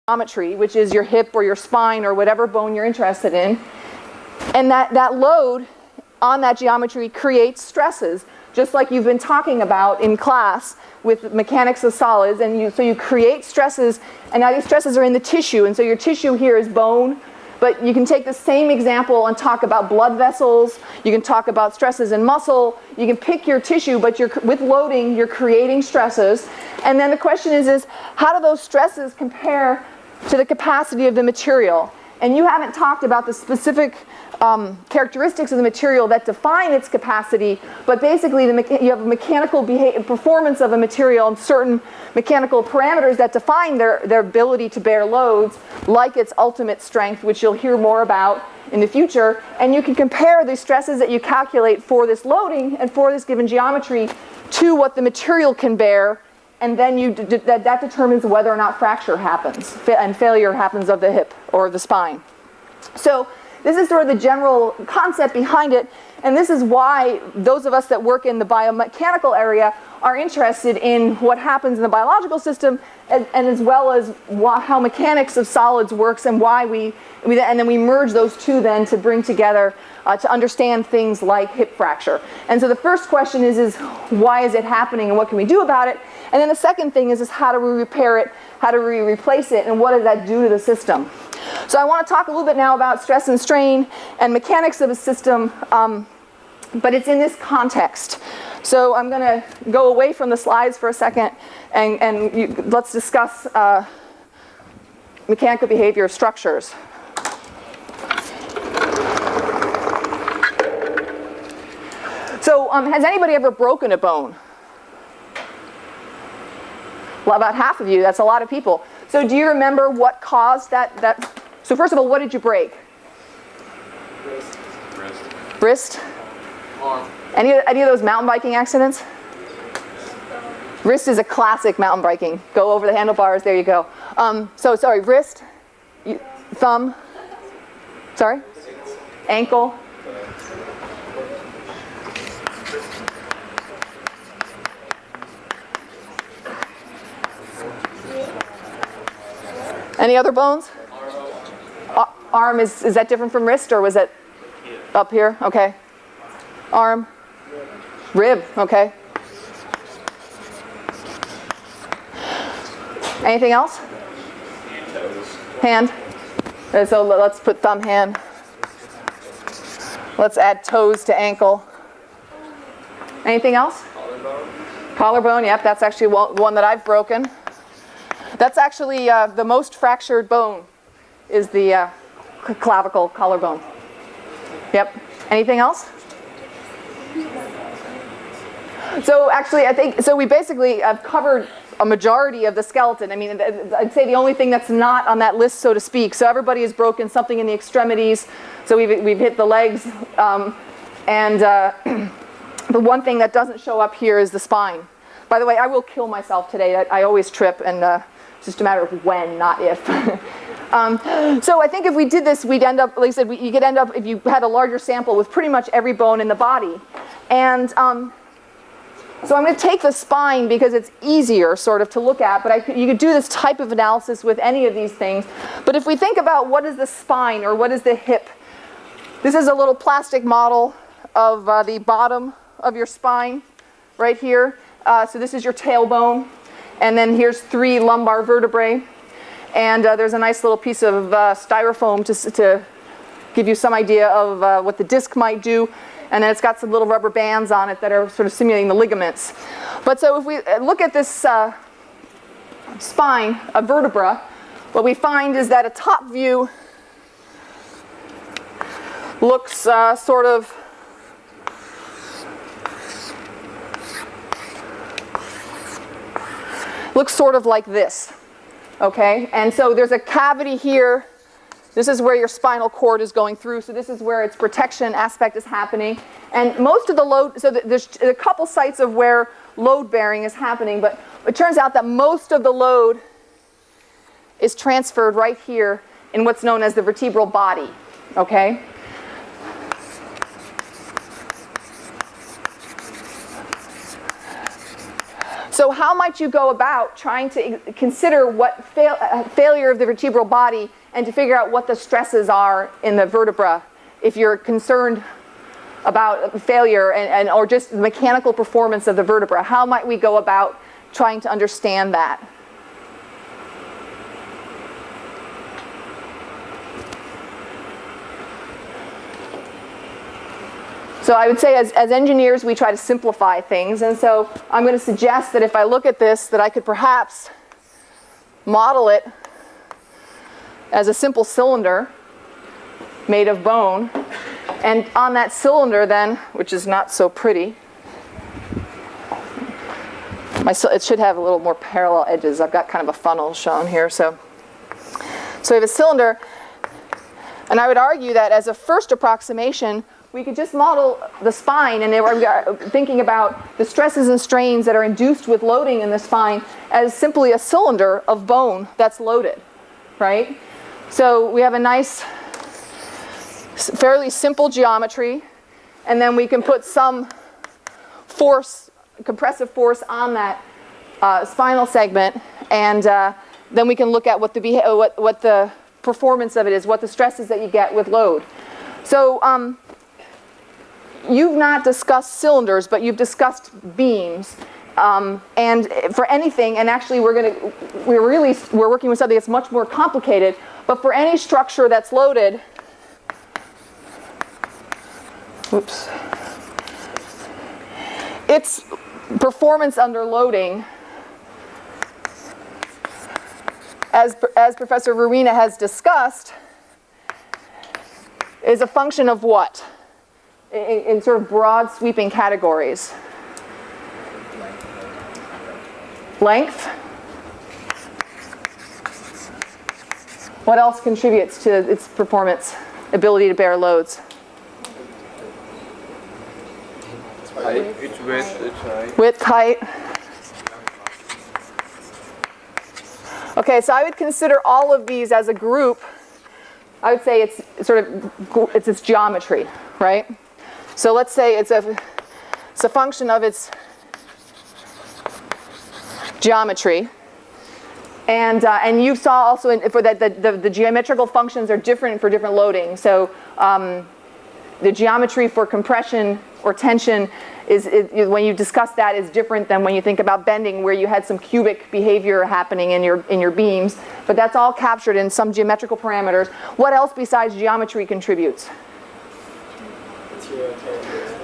geometry, which is your hip or your spine or whatever bone you're interested in. And that load on that geometry creates stresses, just like you've been talking about in class with mechanics of solids. And so you create stresses, and now these stresses are in the tissue. And so your tissue here is bone. But you can take the same example and talk about blood vessels. You can talk about stresses in muscle. You can pick your tissue, but with loading, you're creating stresses. And then the question is how do those stresses compare to the capacity of the material? And you haven't talked about the specific characteristics of the material that define its capacity, but basically you have a mechanical performance of a material and certain mechanical parameters that define their ability to bear loads, like its ultimate strength, which you'll hear more about in the future. And you can compare the stresses that you calculate for this loading and for this given geometry to what the material can bear, and then that determines whether or not fracture happens and failure happens of the hip or the spine. So this is sort of the general concept behind it, and this is why those of us that work in the biomechanical area are interested in what happens in the biological system, and as well as how mechanics of solids works, and why and then we merge those two then to bring together to understand things like hip fracture. And so the first question is why is it happening and what can we do about it? And then the second thing is how do we repair it, how do we replace it, and what does that do to the system? So I want to talk a little bit now about stress and strain and mechanics of a system, but it's in this context. So I'm going to go away from the slides for a second, and let's discuss mechanical behavior of structures. So has anybody ever broken a bone? Well, about half of you. That's a lot of people. So do you remember what caused that? So first of all, what did you break? Wrist? Arm. Any of those mountain biking accidents? Wrist is a classic mountain biking. Go over the handlebars, there you go. So sorry, wrist, thumb, sorry, ankle. Any other bones? Arm, is that different from wrist, or was it up here? Okay. Arm. Rib, okay. Anything else? Hand. So let's put thumb, hand. Let's add toes to ankle. Anything else? Collarbone. Collarbone, yep, that's actually one that I've broken. That's actually the most fractured bone is the clavicle collarbone. Yep. Anything else? So actually, I think, so we basically have covered a majority of the skeleton. I mean, I'd say the only thing that's not on that list, so to speak. So everybody has broken something in the extremities. So we've hit the legs. The one thing that doesn't show up here is the spine. By the way, I will kill myself today. I always trip, and it's just a matter of when, not if. So I think if we did this, we'd end up, like I said, you could end up, if you had a larger sample, with pretty much every bone in the body. And so I'm going to take the spine because it's easier sort of to look at, but you could do this type of analysis with any of these things. But if we think about what is the spine or what is the hip, this is a little plastic model of the bottom of your spine right here. So this is your tailbone, and then here's 3 lumbar vertebrae. And there's a nice little piece of styrofoam to give you some idea of what the disc might do. And then it's got some little rubber bands on it that are sort of simulating the ligaments. But so if we look at this spine, a vertebra, what we find is that a top view looks sort of like this. Okay, and so there's a cavity here. This is where your spinal cord is going through. So this is where its protection aspect is happening. And most of the load, so there's a couple sites of where load bearing is happening, but it turns out that most of the load is transferred right here in what's known as the vertebral body. Okay? So how might might you go about trying to consider what failure of the vertebral body and to figure out what the stresses are in the vertebra if you're concerned about failure or just the mechanical performance of the vertebra? How might we go about trying to understand that? So I would say as engineers we try to simplify things, and so I'm going to suggest that if I look at this that I could perhaps model it as a simple cylinder made of bone, and on that cylinder then, which is not so pretty, it should have a little more parallel edges. I've got kind of a funnel shown here. So we have a cylinder, and I would argue that as a first approximation we could just model the spine, and we're thinking about the stresses and strains that are induced with loading in the spine as simply a cylinder of bone that's loaded, right? So we have a nice, fairly simple geometry, and then we can put some force, compressive force on that spinal segment, and then we can look at what the performance of it is, what the stresses that you get with load. So you've not discussed cylinders, but you've discussed beams, and for anything, and actually we're working with something that's much more complicated, but for any structure that's loaded, its performance under loading, as Professor Verena has discussed, is a function of what? In sort of broad sweeping categories. Length. What else contributes to its performance, ability to bear loads? Height. It's width, it's height. Width, height. Okay, so I would consider all of these as a group. I would say it's its geometry, right? So let's say it's a function of its geometry, and you saw also for that the geometrical functions are different for different loading. So the geometry for compression or tension is when you discuss that is different than when you think about bending, where you had some cubic behavior happening in your beams. But that's all captured in some geometrical parameters. What else besides geometry contributes?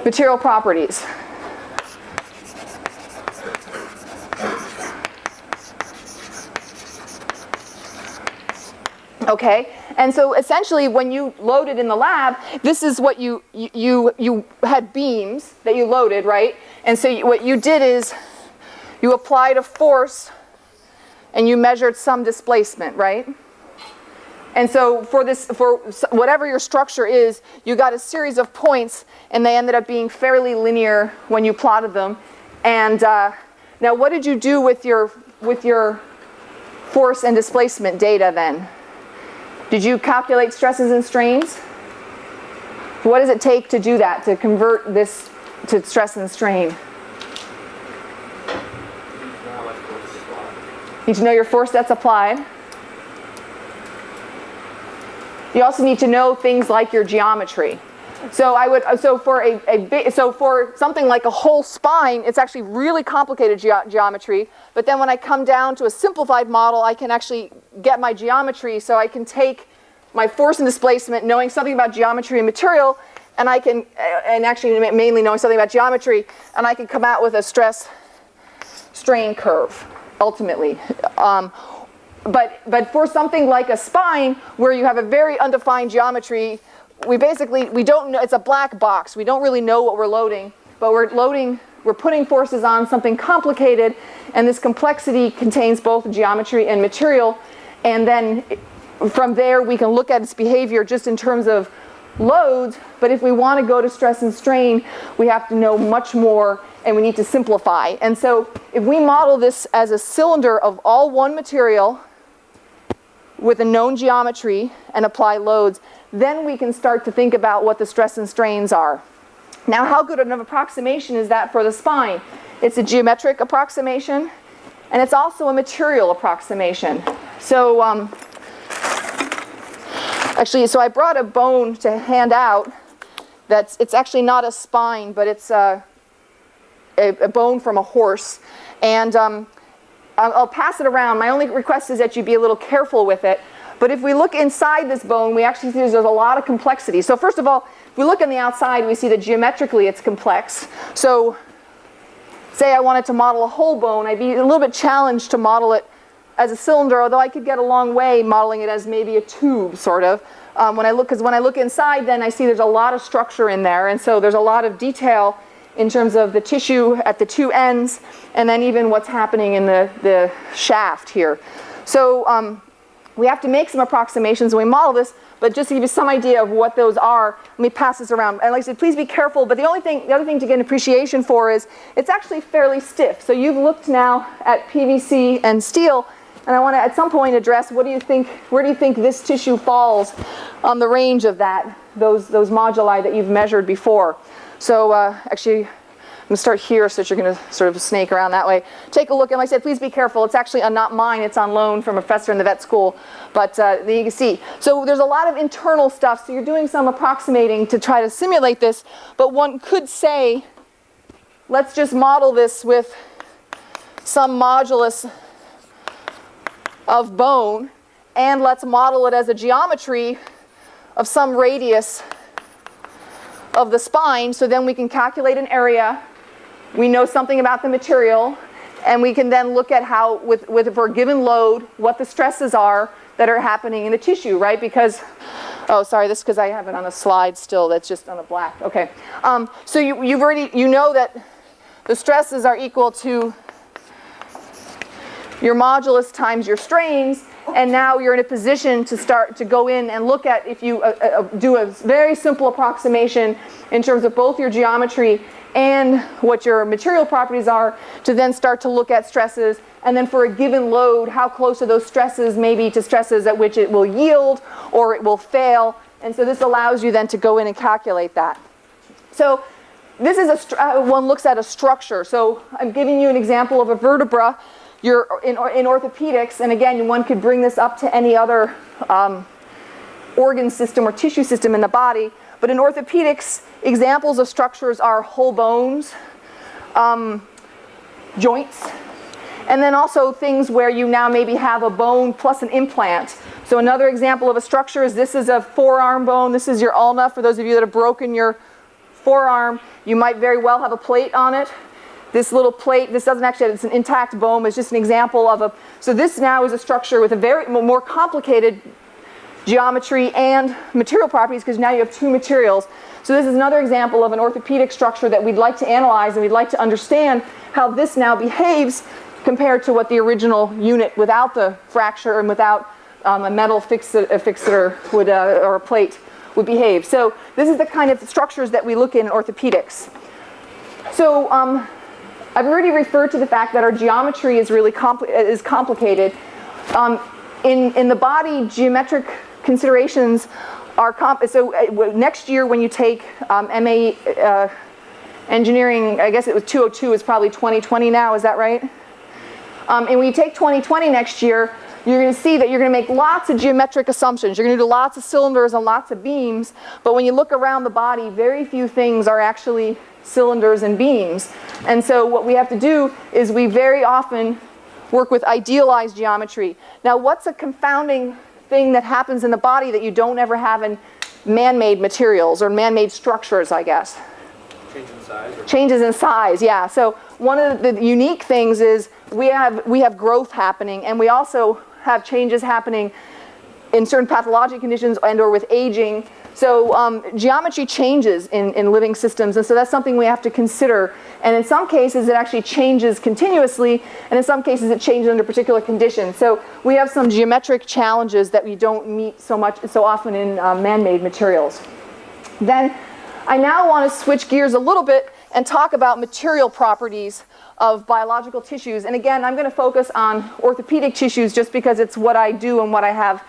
Material properties. Okay, and so essentially when you loaded in the lab, this is what you had beams that you loaded, right? And so what you did is you applied a force and you measured some displacement, right? And so for whatever your structure is, you got a series of points, and they ended up being fairly linear when you plotted them. And now, what did you do with your force and displacement data then? Did you calculate stresses and strains? What does it take to do that, to convert this to stress and strain? You need to know your force that's applied. You also need to know things like your geometry. So for something like a whole spine, it's actually really complicated geometry. But then when I come down to a simplified model, I can actually get my geometry. So I can take my force and displacement, knowing something about geometry and material, and actually mainly knowing something about geometry, and I can come out with a stress strain curve ultimately. But for something like a spine, where you have a very undefined geometry, we don't know, it's a black box. We don't really know what we're loading, but we're putting forces on something complicated, and this complexity contains both geometry and material, and then from there we can look at its behavior just in terms of loads. But if we want to go to stress and strain, we have to know much more, and we need to simplify. And so if we model this as a cylinder of all one material with a known geometry and apply loads, then we can start to think about what the stress and strains are. Now, how good of an approximation is that for the spine? It's a geometric approximation, and it's also a material approximation. So actually, so I brought a bone to hand out. It's actually not a spine, but it's a bone from a horse. And I'll pass it around. My only request is that you be a little careful with it. But if we look inside this bone, we actually see there's a lot of complexity. So first of all, if we look on the outside, we see that geometrically it's complex. So say I wanted to model a whole bone, I'd be a little bit challenged to model it as a cylinder, although I could get a long way modeling it as maybe a tube, sort of. Because when I look inside, then I see there's a lot of structure in there, and so there's a lot of detail in terms of the tissue at the two ends, and then even what's happening in the shaft here. So we have to make some approximations when we model this, but just to give you some idea of what those are, let me pass this around. And like I said, please be careful, but the other thing to get an appreciation for is it's actually fairly stiff. So you've looked now at PVC and steel, and I want to at some point address where do you think this tissue falls on the range of those moduli that you've measured before. So actually, I'm going to start here so that you're going to sort of snake around that way. Take a look, and like I said, please be careful. It's actually not mine. It's on loan from a professor in the vet school. But you can see. So there's a lot of internal stuff. So you're doing some approximating to try to simulate this. But one could say, let's just model this with some modulus of bone, and let's model it as a geometry of some radius of the spine. So then we can calculate an area. We know something about the material, and we can then look at how, for a given load, what the stresses are that are happening in the tissue, right? Because, oh, sorry, this is because I have it on a slide still that's just on a black. Okay. So you know that the stresses are equal to your modulus times your strains, and now you're in a position to start to go in and look at, if you do a very simple approximation in terms of both your geometry and what your material properties are, to then start to look at stresses, and then for a given load, how close are those stresses maybe to stresses at which it will yield or it will fail. And so this allows you then to go in and calculate that. So this is one looks at a structure. So I'm giving you an example of a vertebra. You're in orthopedics, and again, one could bring this up to any other organ system or tissue system in the body. But in orthopedics, examples of structures are whole bones, joints, and then also things where you now maybe have a bone plus an implant. So another example of a structure is this is a forearm bone. This is your ulna. For those of you that have broken your forearm, you might very well have a plate on it. This little plate, this doesn't actually, it's an intact bone. It's just an example of so this now is a structure with a very more complicated geometry and material properties, because now you have two materials. So this is another example of an orthopedic structure that we'd like to analyze, and we'd like to understand how this now behaves compared to what the original unit without the fracture and without a metal fixator would, or a plate would behave. So this is the kind of structures that we look in orthopedics. So I've already referred to the fact that our geometry is really complicated. In the body, geometric considerations are so next year when you take MA engineering, I guess it was 202, is probably 2020 now, is that right? And when you take 2020 next year, you're going to see that you're going to make lots of geometric assumptions. You're going to do lots of cylinders and lots of beams, but when you look around the body, very few things are actually cylinders and beams. And so what we have to do is we very often work with idealized geometry. Now, what's a confounding thing that happens in the body that you don't ever have in man-made materials or man-made structures, I guess? Change in size? Changes in size, yeah. So one of the unique things is we have growth happening, and we also have changes happening in certain pathologic conditions and or with aging. So geometry changes in living systems, and so that's something we have to consider. And in some cases, it actually changes continuously, and in some cases, it changes under particular conditions. So we have some geometric challenges that we don't meet so often in man-made materials. Then I now want to switch gears a little bit and talk about material properties of biological tissues. And again, I'm going to focus on orthopedic tissues just because it's what I do and what I have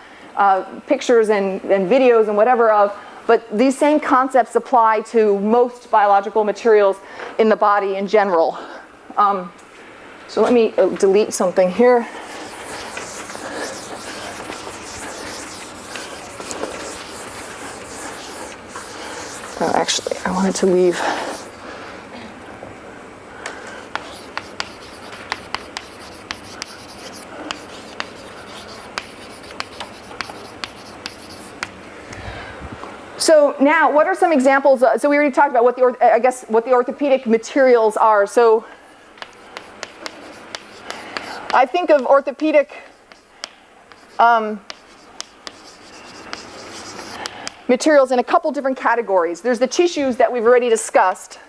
pictures and videos and whatever of, but these same concepts apply to most biological materials in the body in general. So let me delete something here. Oh, actually, I wanted to leave. So now, what are some examples? So we already talked about what the orthopedic materials are. So I think of orthopedic materials in a couple different categories. There's the tissues that we've already discussed.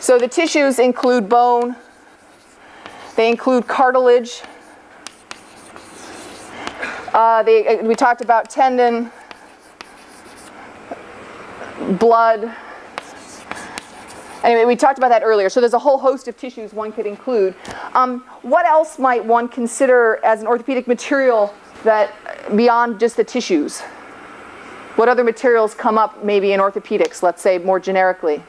So the tissues include bone, they include cartilage, we talked about tendon, blood. Anyway, we talked about that earlier. So there's a whole host of tissues one could include. What else might one consider as an orthopedic material that beyond just the tissues? What other materials come up maybe in orthopedics, let's say more generically?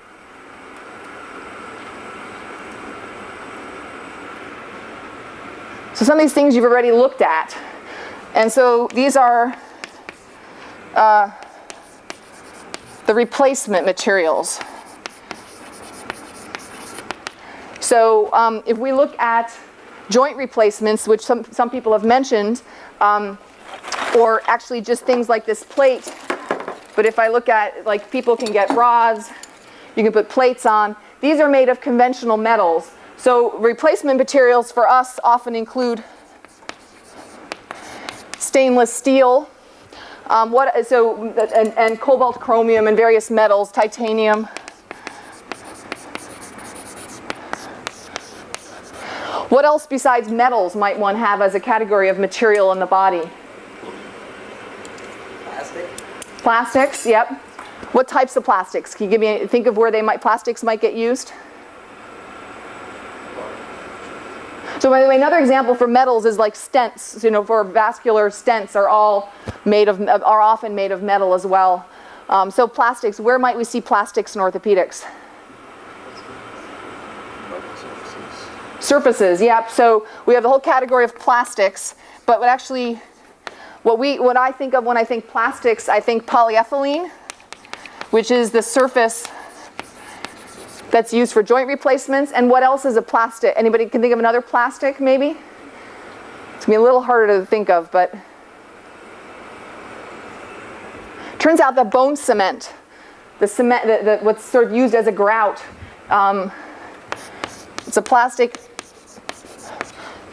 So some of these things you've already looked at. And so these are the replacement materials. So if we look at joint replacements, which some people have mentioned, or actually just things like this plate, but if I look at, like, people can get rods, you can put plates on. These are made of conventional metals. So replacement materials for us often include stainless steel, and cobalt, chromium, and various metals, titanium. What else besides metals might one have as a category of material in the body? Plastic? Plastics, yep. What types of plastics? Can you think of where plastics might get used? So by the way, another example for metals is like stents. For vascular stents are often made of metal as well. So plastics, where might we see plastics in orthopedics? Surfaces, yep. So we have the whole category of plastics, but what I think of when I think plastics, I think polyethylene, which is the surface that's used for joint replacements. And what else is a plastic? Anybody can think of another plastic, maybe? It's going to be a little harder to think of, but turns out that bone cement, what's sort of used as a grout, it's a plastic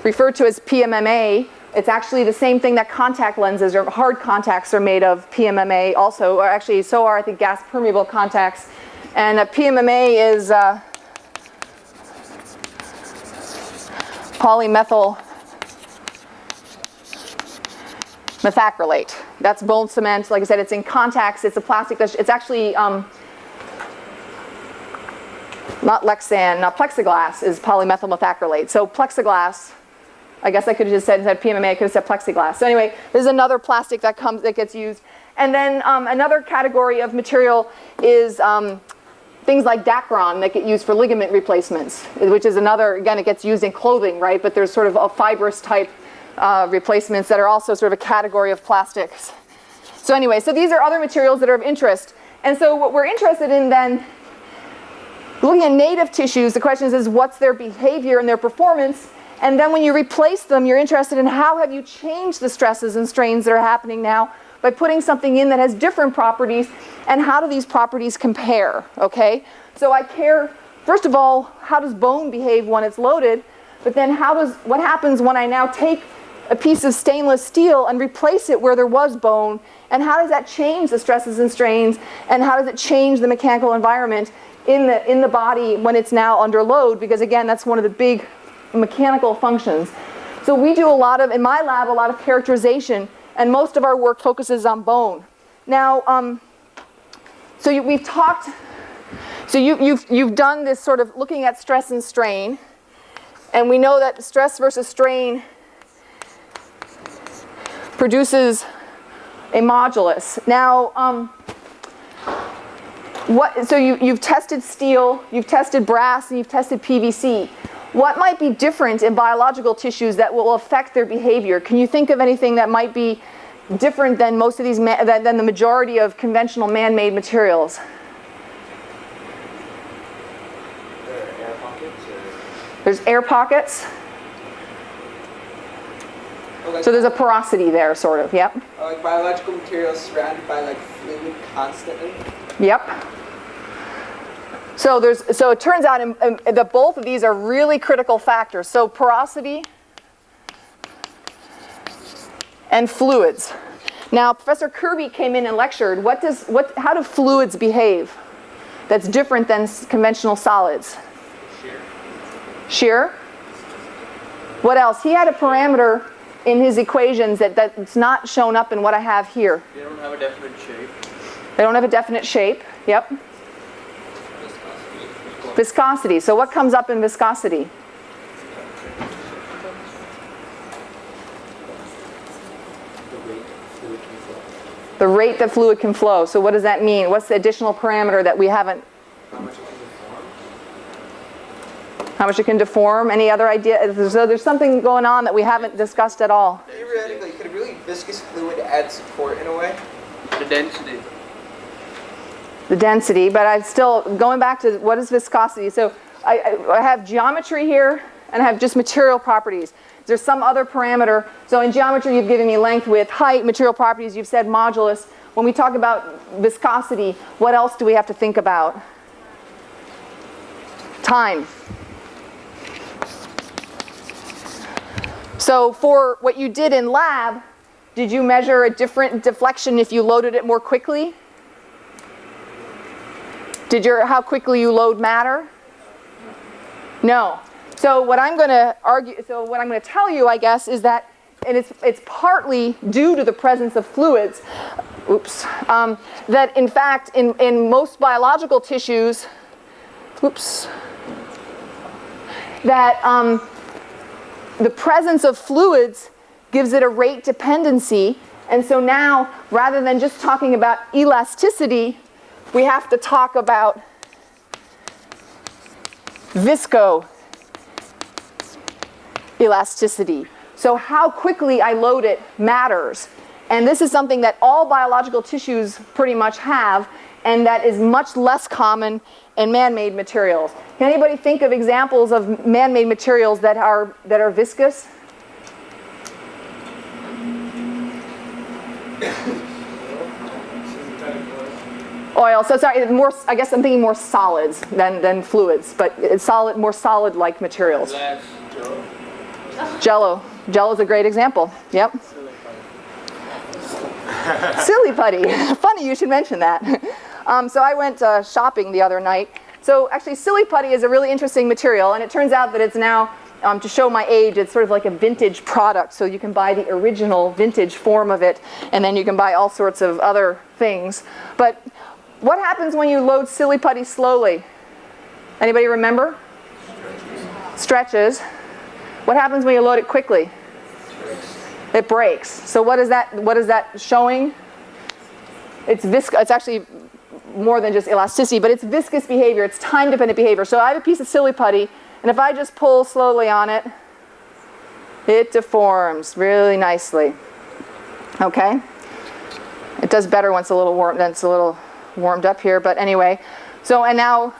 referred to as PMMA. It's actually the same thing that contact lenses or hard contacts are made of, PMMA also, or actually so are, I think, gas permeable contacts. And PMMA is polymethyl methacrylate. That's bone cement. Like I said, it's in contacts. It's a plastic. It's actually not Lexan. Now plexiglass is polymethyl methacrylate. So plexiglass. I guess I could have just said, instead of PMMA, I could have said plexiglass. So anyway, there's another plastic that gets used. And then another category of material is things like Dacron that get used for ligament replacements, which is another, again, it gets used in clothing, right? But there's sort of a fibrous type replacements that are also sort of a category of plastics. So anyway, so these are other materials that are of interest. And so what we're interested in then, looking at native tissues, the question is what's their behavior and their performance? And then when you replace them, you're interested in how have you changed the stresses and strains that are happening now by putting something in that has different properties, and how do these properties compare, okay? So I care, first of all, how does bone behave when it's loaded, but then what happens when I now take a piece of stainless steel and replace it where there was bone, and how does that change the stresses and strains, and how does it change the mechanical environment in the body when it's now under load, because again, that's one of the big mechanical functions. So we do in my lab, a lot of characterization, and most of our work focuses on bone. Now, you've done this sort of looking at stress and strain, and we know that stress versus strain produces a modulus. Now, you've tested steel, you've tested brass, and you've tested PVC. what might be different in biological tissues that will affect their behavior? Can you think of anything that might be different than most of these, than the majority of conventional man-made materials? There are air pockets There's air pockets. Or like, So there's a porosity there, sort of, yep. or like biological materials surrounded by like fluid constantly. Yep. So it turns out that both of these are really critical factors. So porosity and fluids. Now, Professor Kirby came in and lectured, how do fluids behave that's different than conventional solids? Shear. What else? He had a parameter in his equations that's not shown up in what I have here. They don't have a definite shape. They don't have a definite shape. Yep. Viscosity. So what comes up in viscosity? The rate that fluid can flow. So what does that mean? What's the additional parameter that we haven't? How much it can deform? Any other idea? So there's something going on that we haven't discussed at all. Theoretically, could a really viscous fluid add support in a way? The density. The density, but I'm still going back to what is viscosity. So I have geometry here and I have just material properties. There's some other parameter. So in geometry you've given me length, width, height. Material properties you've said modulus. When we talk about viscosity, what else do we have to think about? Time. So for what you did in lab, did you measure a different deflection if you loaded it more quickly? How quickly you load matter? No. So what I'm going to tell you, I guess, is that, and it's partly due to the presence of fluids, that in fact in most biological tissues, that the presence of fluids gives it a rate dependency, and so now rather than just talking about elasticity, we have to talk about visco elasticity. So how quickly I load it matters. And this is something that all biological tissues pretty much have, and that is much less common in man-made materials. Can anybody think of examples of man-made materials that are viscous? Oil. So sorry, I guess I'm thinking more solids than fluids, but it's more solid-like materials. Jello. Jello is a great example. Yep. Silly putty. Funny you should mention that. So I went shopping the other night. So actually silly putty is a really interesting material, and it turns out that it's now, to show my age, it's sort of like a vintage product. So you can buy the original vintage form of it, and then you can buy all sorts of other things. But what happens when you load silly putty slowly? Anybody remember? Stretches. What happens when you load it quickly? It breaks. So what is that showing? It's actually more than just elasticity, but it's viscous behavior. It's time-dependent behavior. So I have a piece of silly putty, and if I just pull slowly on it, it deforms really nicely. Okay? It does better once it's a little warmed up here, but anyway. So, and now,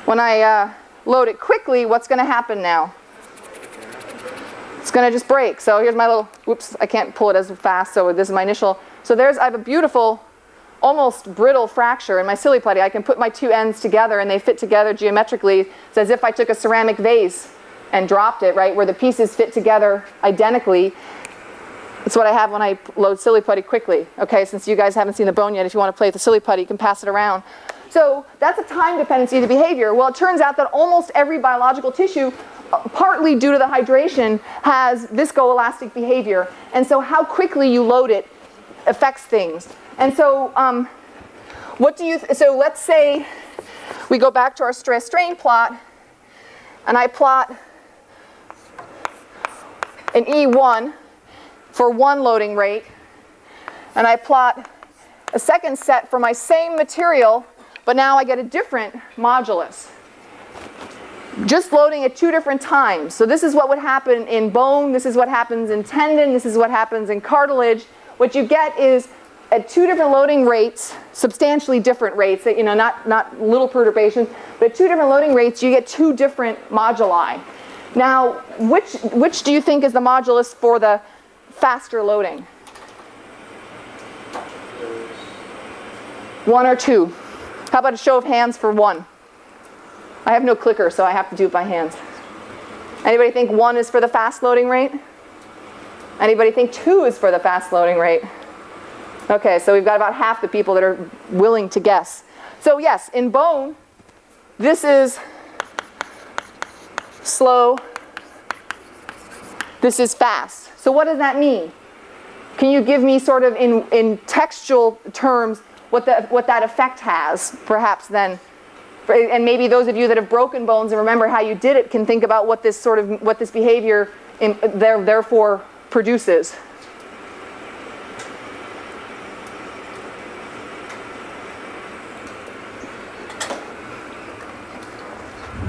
when I load it quickly, what's going to happen now? It's going to just break. So here's my little, whoops, I can't pull it as fast, so this is my initial. So I have a beautiful, almost brittle fracture in my silly putty. I can put my two ends together and they fit together geometrically. It's as if I took a ceramic vase and dropped it, right, where the pieces fit together identically. That's what I have when I load silly putty quickly. Okay, since you guys haven't seen the bone yet, if you want to play with the silly putty, you can pass it around. So that's a time dependency of the behavior. Well, it turns out that almost every biological tissue, partly due to the hydration, has viscoelastic behavior. And so how quickly you load it affects things. And so so let's say we go back to our stress strain plot, and I plot an E1 for one loading rate, and I plot a second set for my same material, but now I get a different modulus. just loading at 2 different times. So this is what would happen in bone, this is what happens in tendon, this is what happens in cartilage. What you get is at 2 different loading rates, substantially different rates, you know, not little perturbations, but at 2 different loading rates, you get 2 different moduli. Now, which do you think is the modulus for the faster loading? 1 or 2? How about a show of hands for 1? I have no clicker, so I have to do it by hands. Anybody think 1 is for the fast loading rate? Anybody think 2 is for the fast loading rate? Okay, so we've got about half the people that are willing to guess. So yes, in bone, this is slow, this is fast. So what does that mean? Can you give me sort of in textual terms what that effect has, perhaps then? And maybe those of you that have broken bones and remember how you did it can think about what this behavior therefore produces.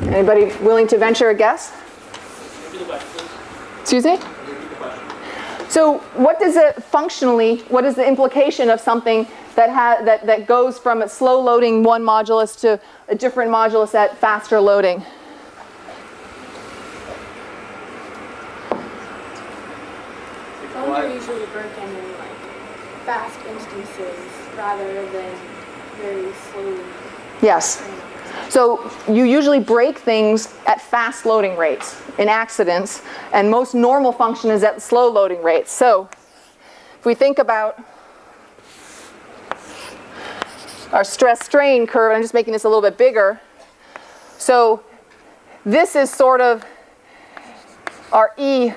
Anybody willing to venture a guess? Excuse me? So what does it functionally, what is the implication of something that goes from a slow loading 1 modulus to a different modulus at faster loading? Bones are usually broken in like fast instances rather than very slowly. Yes. So you usually break things at fast loading rates in accidents, and most normal function is at slow loading rates. So if we think about our stress strain curve, I'm just making this a little bit bigger. So this is sort of our E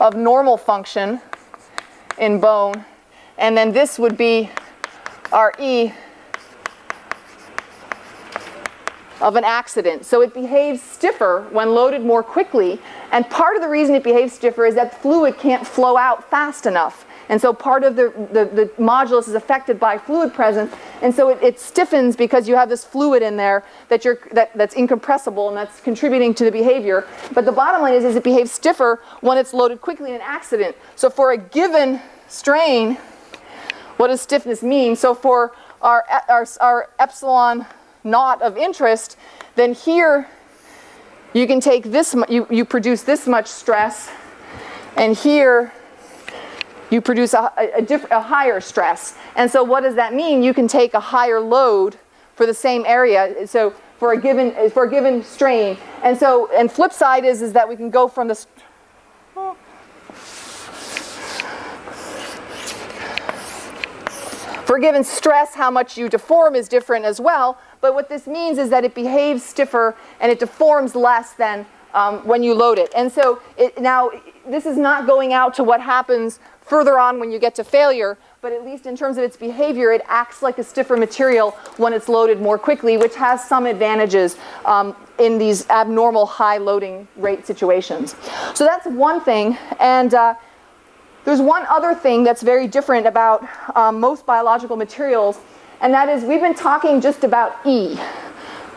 of normal function in bone, and then this would be our E of an accident. So it behaves stiffer when loaded more quickly, and part of the reason it behaves stiffer is that fluid can't flow out fast enough. And so part of the modulus is affected by fluid presence, and so it stiffens because you have this fluid in there that's incompressible and that's contributing to the behavior. But the bottom line is it behaves stiffer when it's loaded quickly in an accident. So for a given strain, what does stiffness mean? So for our epsilon naught of interest, then here you can take this, you produce this much stress, and here you produce a higher stress. And so what does that mean? You can take a higher load for the same area, so for a given strain. And flip side is that we can go from this. For a given stress, how much you deform is different as well. But what this means is that it behaves stiffer and it deforms less than when you load it. And so now this is not going out to what happens further on when you get to failure, but at least in terms of its behavior, it acts like a stiffer material when it's loaded more quickly, which has some advantages in these abnormal high loading rate situations. So that's one thing. And there's one other thing that's very different about most biological materials, and that is we've been talking just about E,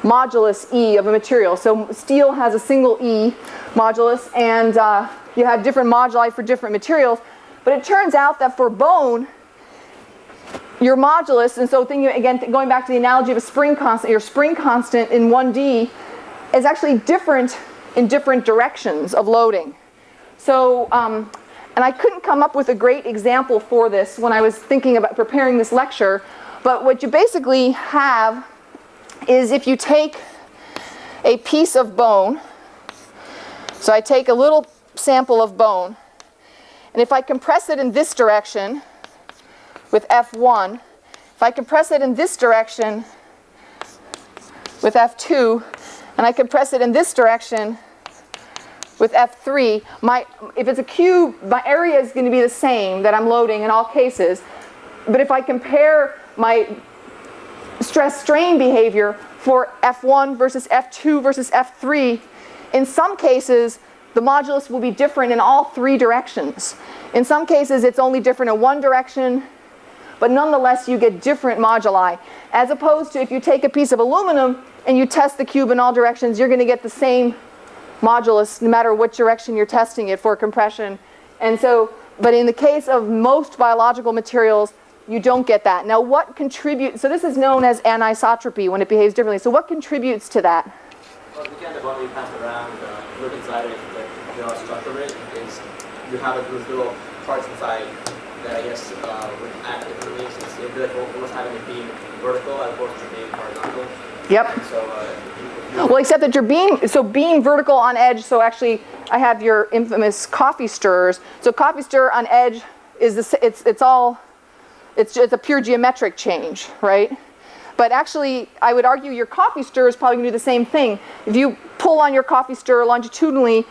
modulus E of a material. So steel has a single E modulus, and you have different moduli for different materials. But it turns out that for bone, your modulus, and so thinking again, going back to the analogy of a spring constant, your spring constant in 1D is actually different in different directions of loading. So, and I couldn't come up with a great example for this when I was thinking about preparing this lecture, but what you basically have is if you take a piece of bone, so I take a little sample of bone, and if I compress it in this direction with F1, if I compress it in this direction with F2, and I compress it in this direction with F3, if it's a cube, my area is going to be the same that I'm loading in all cases. But if I compare my stress strain behavior for F1 versus F2 versus F3, in some cases, the modulus will be different in all 3 directions. In some cases, it's only different in one direction, but nonetheless, you get different moduli. As opposed to if you take a piece of aluminum and you test the cube in all directions, you're going to get the same modulus no matter what direction you're testing it for compression. And so, but in the case of most biological materials, you don't get that. Now what contributes, so this is known as anisotropy when it behaves differently. So what contributes to that? Well, the kind of bone we pass around, look inside it, the structure of it is you have those little parts inside that I guess would act differently since it would be like almost having it being vertical as opposed to being horizontal. Yep. So, well, except that your beam, so beam vertical on edge, so actually I have your infamous coffee stirrers. So coffee stir on edge is it's a pure geometric change, right? But actually, I would argue your coffee stir is probably going to do the same thing. If you pull on your coffee stir longitudinally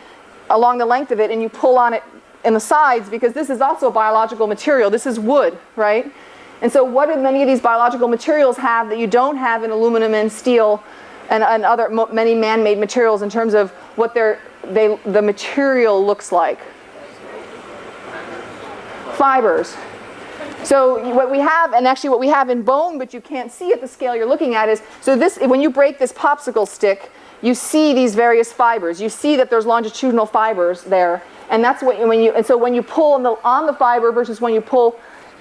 along the length of it and you pull on it in the sides, because this is also a biological material, this is wood, right? And so what do many of these biological materials have that you don't have in aluminum and steel and other many man-made materials in terms of what the material looks like? Fibers. So what we have, and actually what we have in bone, but you can't see at the scale you're looking at is, so this, when you break this popsicle stick, you see these various fibers. You see that there's longitudinal fibers there. And that's what, and so when you pull on the fiber versus when you pull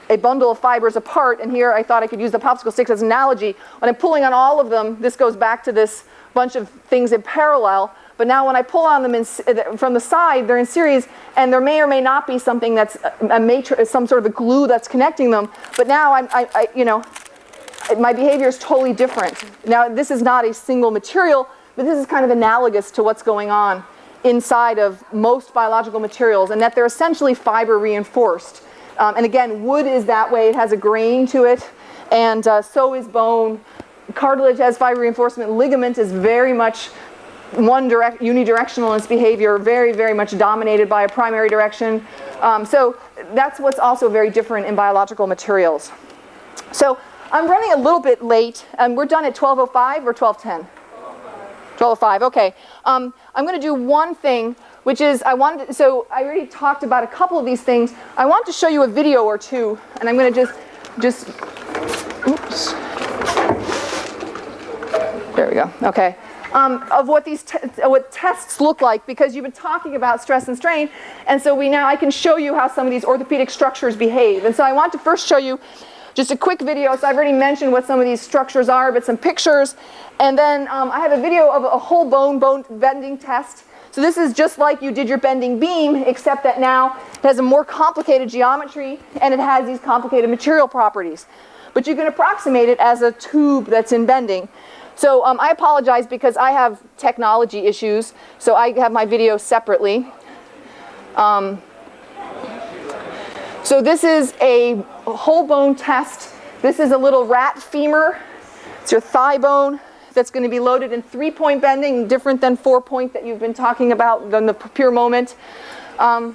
a bundle of fibers apart, and here I thought I could use the popsicle sticks as an analogy. When I'm pulling on all of them, this goes back to this bunch of things in parallel. But now when I pull on them from the side, they're in series, and there may or may not be something that's a matrix, some sort of a glue that's connecting them. But now my behavior is totally different. Now this is not a single material, but this is kind of analogous to what's going on inside of most biological materials, and that they're essentially fiber reinforced. And again, wood is that way. It has a grain to it, and so is bone. Cartilage has fiber reinforcement. Ligament is very much unidirectional in its behavior, very, very much dominated by a primary direction. So that's what's also very different in biological materials. So I'm running a little bit late, and we're done at 12:05 or 12:10? 12:05, okay. I'm going to do one thing, which is so I already talked about a couple of these things. I want to show you a video or two, and I'm going to just oops. There we go, okay. Of what these what tests look like, because you've been talking about stress and strain, and so I can show you how some of these orthopedic structures behave. And so I want to first show you just a quick video. So I've already mentioned what some of these structures are, but some pictures. And then I have a video of a whole bone bending test. So this is just like you did your bending beam, except that now it has a more complicated geometry and it has these complicated material properties. But you can approximate it as a tube that's in bending. So I apologize because I have technology issues, so I have my video separately. So this is a whole bone test. This is a little rat femur. It's your thigh bone that's going to be loaded in 3-point bending, different than 4-point that you've been talking about, than the pure moment. So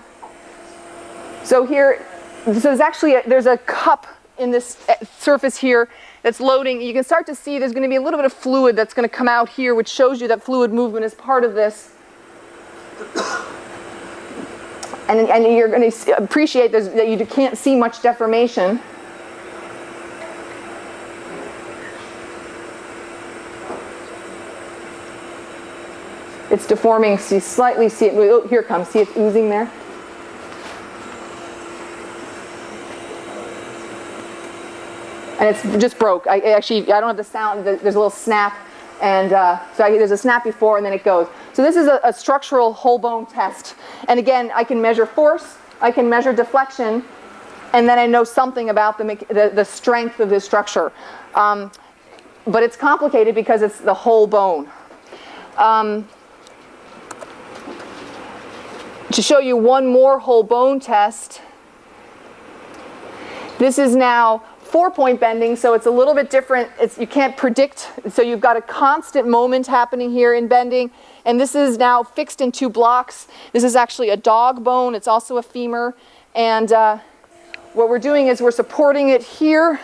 there's a cup in this surface here that's loading. You can start to see there's going to be a little bit of fluid that's going to come out here, which shows you that fluid movement is part of this. And you're going to appreciate that you can't see much deformation. It's deforming, so you slightly see it. Oh, here it comes. See it's oozing there? And it's just broke. I don't have the sound. There's a little snap. And there's a snap before, and then it goes. So this is a structural whole bone test. And again, I can measure force, I can measure deflection, and then I know something about the strength of this structure. But it's complicated because it's the whole bone. To show you one more whole bone test, this is now 4-point bending, so it's a little bit different. You can't predict, so you've got a constant moment happening here in bending, and this is now fixed in 2 blocks. This is actually a dog bone. It's also a femur, and what we're doing is we're supporting it here,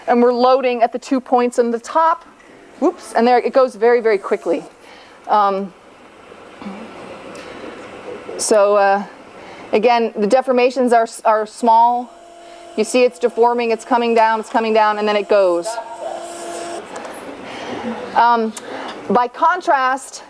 and we're loading at the 2 points on the top. Whoops, and there it goes very, very quickly. Again, the deformations are small. You see it's deforming, it's coming down, and then it goes. By contrast,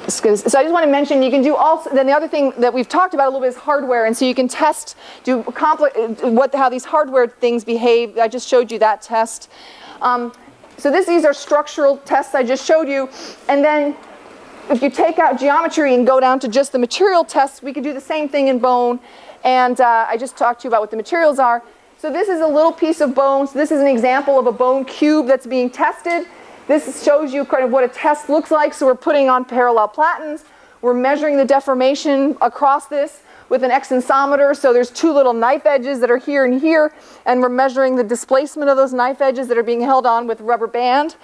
so I just want to mention, you can do also, then the other thing that we've talked about a little bit is hardware, and so you can test, how these hardware things behave. I just showed you that test. So these are structural tests I just showed you, and then if you take out geometry and go down to just the material tests, we could do the same thing in bone, and I just talked to you about what the materials are. So this is a little piece of bone. So this is an example of a bone cube that's being tested. This shows you kind of what a test looks like. So we're putting on parallel platens. We're measuring the deformation across this with an extensometer. So there's two little knife edges that are here and here. And we're measuring the displacement of those knife edges that are being held on with rubber band.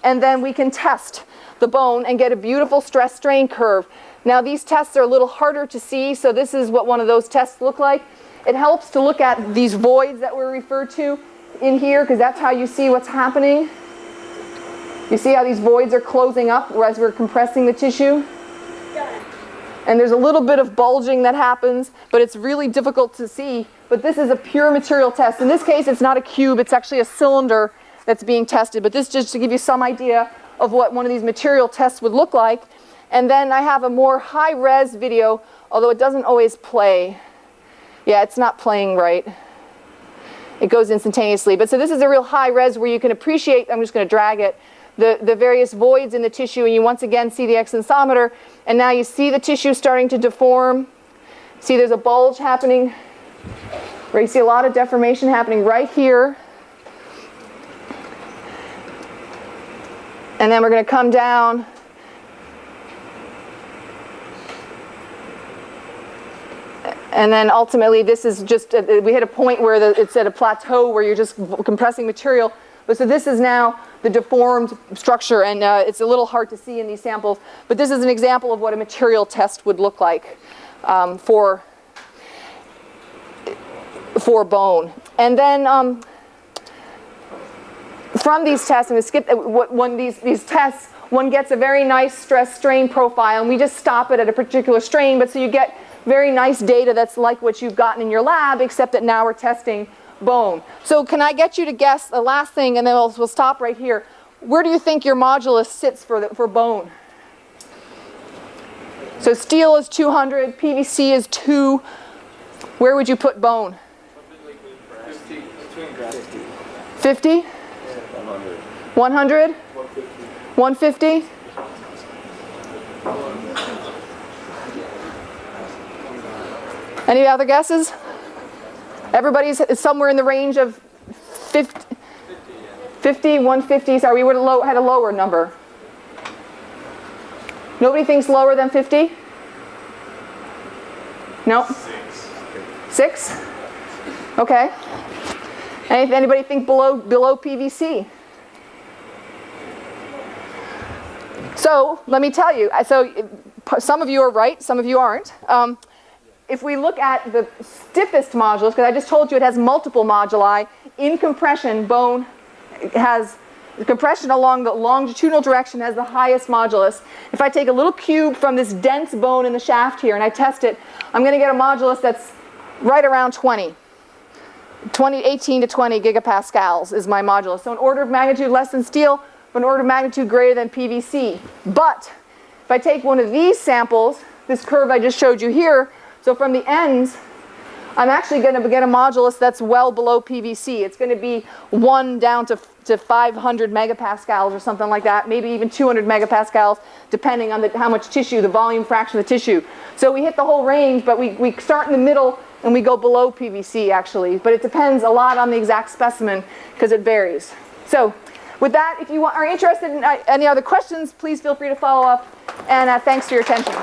And then we can test the bone and get a beautiful stress strain curve. Now these tests are a little harder to see. So this is what one of those tests look like. It helps to look at these voids that were referred to in here, because that's how you see what's happening. You see how these voids are closing up as we're compressing the tissue? Yeah. And there's a little bit of bulging that happens, but it's really difficult to see. But this is a pure material test. In this case, it's not a cube, it's actually a cylinder that's being tested. But this just to give you some idea of what one of these material tests would look like. And then I have a more high-res video, although it doesn't always play. Yeah, it's not playing right. It goes instantaneously. But so this is a real high res where you can appreciate, I'm just going to drag it, the various voids in the tissue, and you once again see the extensometer, and now you see the tissue starting to deform. See there's a bulge happening, where you see a lot of deformation happening right here. And then we're going to come down. And then ultimately, this is just, we hit a point where it's at a plateau where you're just compressing material. But so this is now the deformed structure, and it's a little hard to see in these samples. But this is an example of what a material test would look like for bone. And then from these tests, and we skip these tests, one gets a very nice stress strain profile, and we just stop it at a particular strain. But so you get very nice data that's like what you've gotten in your lab, except that now we're testing bone. So can I get you to guess the last thing, and then we'll stop right here. Where do you think your modulus sits for bone? So steel is 200, PVC is 2. Where would you put bone? 50? 100? 150? Any other guesses? Everybody's somewhere in the range of 50, 150. Sorry, we would have had a lower number. Nobody thinks lower than 50? No? 6? Okay. Anybody think below PVC? So let me tell you. So some of you are right, some of you aren't. If we look at the stiffest modulus, because I just told you it has multiple moduli, in compression, bone has the compression along the longitudinal direction has the highest modulus. If I take a little cube from this dense bone in the shaft here and I test it, I'm going to get a modulus that's right around 18 to 20 gigapascals is my modulus. So an order of magnitude less than steel, but an order of magnitude greater than PVC. But if I take one of these samples, this curve I just showed you here, so from the ends, I'm actually going to get a modulus that's well below PVC. It's going to be 1 down to 500 megapascals or something like that, maybe even 200 megapascals, depending on how much tissue, the volume fraction of the tissue. So we hit the whole range, but we start in the middle and we go below PVC actually. But it depends a lot on the exact specimen because it varies. So with that, if you are interested in any other questions, please feel free to follow up. And thanks for your attention.